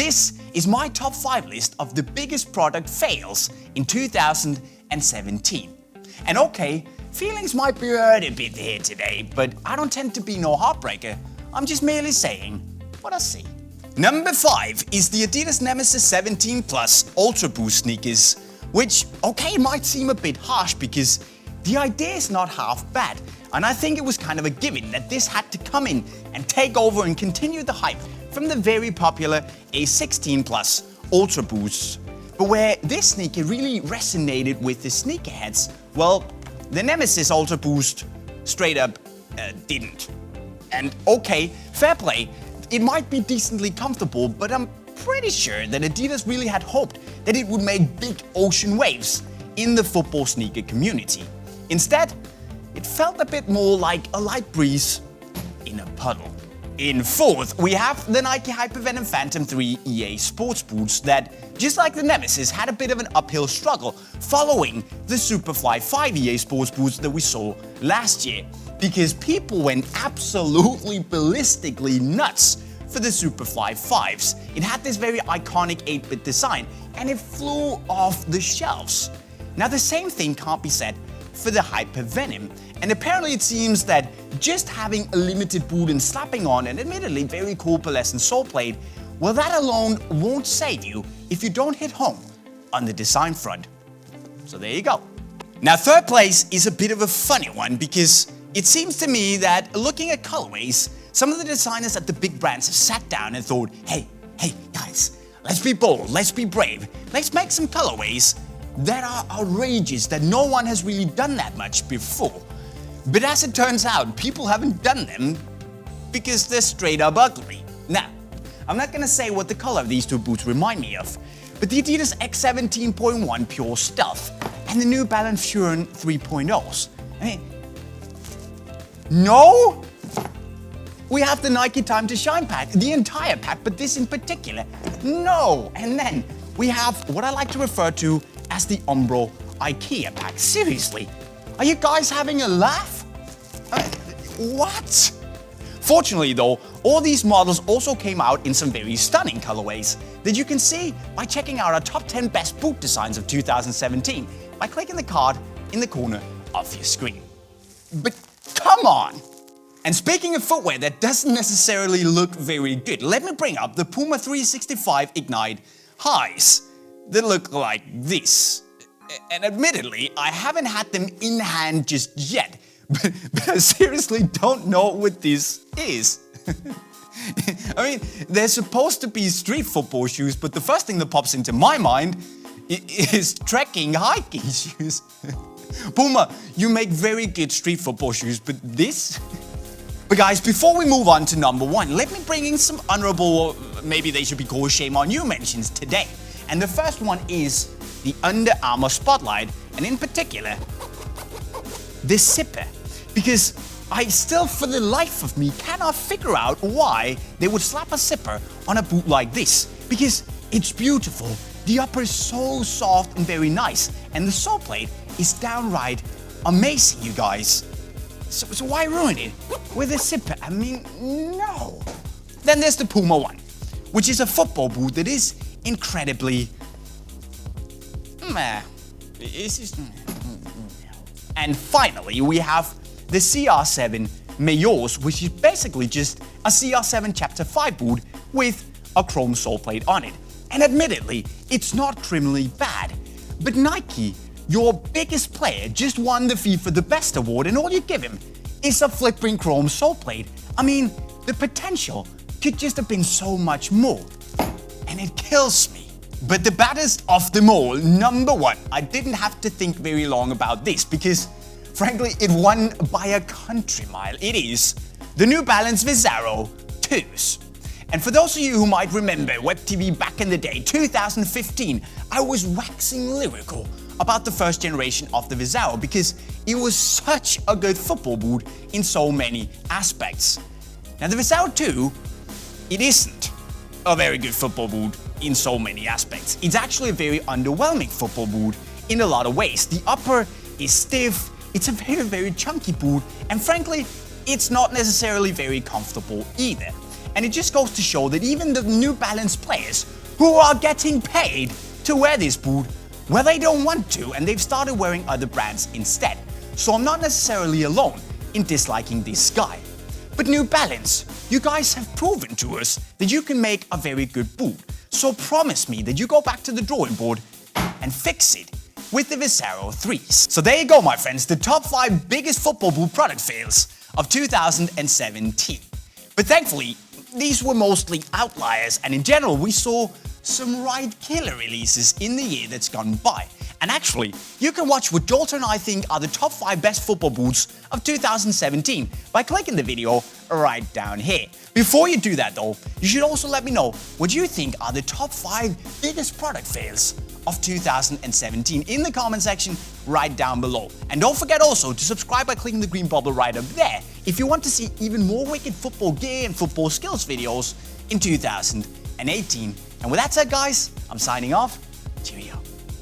this is my top 5 list of the biggest product fails in 2017. And okay, feelings might be hurt a bit here today, but I don't tend to be no heartbreaker. I'm just merely saying what I see. Number 5 is the Adidas Nemesis 17 Plus Ultra Boost sneakers, which, okay, might seem a bit harsh because the idea is not half bad, and I think it was kind of a given that this had to come in and take over and continue the hype from the very popular A16 Plus Ultra Boost. But where this sneaker really resonated with the sneakerheads, well, the Nemesis Ultra Boost straight up didn't. And okay, fair play, it might be decently comfortable, but I'm pretty sure that Adidas really had hoped that it would make big ocean waves in the football sneaker community. Instead, it felt a bit more like a light breeze in a puddle. In 4th, we have the Nike Hypervenom Phantom 3 EA sports boots that, just like the Nemesis, had a bit of an uphill struggle following the Superfly 5 EA sports boots that we saw last year, because people went absolutely ballistically nuts for the Superfly 5s. It had this very iconic 8-bit design, and it flew off the shelves. Now the same thing can't be said for the Hypervenom, and apparently it seems that just having a limited boot and slapping on an admittedly very cool pearlescent sole plate, well, that alone won't save you if you don't hit home on the design front. So there you go. Now 3rd place is a bit of a funny one because it seems to me that looking at colorways, some of the designers at the big brands have sat down and thought, hey guys, let's be bold, let's be brave, let's make some colorways that are outrageous, that no one has really done that much before. But as it turns out, people haven't done them because they're straight up ugly. Now, I'm not gonna say what the color of these two boots remind me of, but the Adidas X17.1 Pure Stealth and the New Balance Visaro II 3.0s. I mean, no? We have the Nike Time to Shine pack, the entire pack, but this in particular, no. And then we have what I like to refer to as the Umbro IKEA pack. Seriously, are you guys having a laugh? What? Fortunately though, all these models also came out in some very stunning colorways that you can see by checking out our top 10 best boot designs of 2017 by clicking the card in the corner of your screen. But come on! And speaking of footwear that doesn't necessarily look very good, let me bring up the PUMA 365 Ignite highs that look like this. And admittedly, I haven't had them in hand just yet, but I seriously don't know what this is. I mean, they're supposed to be street football shoes, but the first thing that pops into my mind is trekking hiking shoes. PUMA, you make very good street football shoes, but this? But guys, before we move on to number 1, let me bring in some honorable, maybe they should be called shame on you mentions today. And the first one is the Under Armour Spotlight, and in particular, the zipper. Because I still, for the life of me, cannot figure out why they would slap a zipper on a boot like this. Because it's beautiful, the upper is so soft and very nice, and the sole plate is downright amazing, you guys. So why ruin it with a zipper? I mean, no. Then there's the PUMA one, which is a football boot that is incredibly And finally, we have the CR7 Mayors, which is basically just a CR7 Chapter 5 boot with a chrome sole plate on it. And admittedly, it's not criminally bad. But Nike, your biggest player, just won the FIFA The Best award, and all you give him is a flipping chrome sole plate. I mean, the potential could just have been so much more. And it kills me. But the baddest of them all, number 1, I didn't have to think very long about this because, frankly, it won by a country mile. It is the New Balance Visaro IIs. And for those of you who might remember Web TV back in the day, 2015, I was waxing lyrical about the first generation of the Visaro because it was such a good football boot in so many aspects. Now the Visaro II, it isn't a very good football boot in so many aspects. It's actually a very underwhelming football boot in a lot of ways. The upper is stiff, it's a very chunky boot, and frankly, it's not necessarily very comfortable either. And it just goes to show that even the New Balance players who are getting paid to wear this boot, well, they don't want to, and they've started wearing other brands instead. So I'm not necessarily alone in disliking this guy. But New Balance, you guys have proven to us that you can make a very good boot. So promise me that you go back to the drawing board and fix it with the Visaro 3s. So there you go, my friends, the top 5 biggest football boot product fails of 2017. But thankfully, these were mostly outliers, and in general, we saw some right killer releases in the year that's gone by. And actually, you can watch what Jolter and I think are the top 5 best football boots of 2017 by clicking the video right down here. Before you do that though, you should also let me know what you think are the top 5 biggest product fails of 2017 in the comment section right down below. And don't forget also to subscribe by clicking the green bubble right up there if you want to see even more wicked football gear and football skills videos in 2018. And with that said, guys, I'm signing off.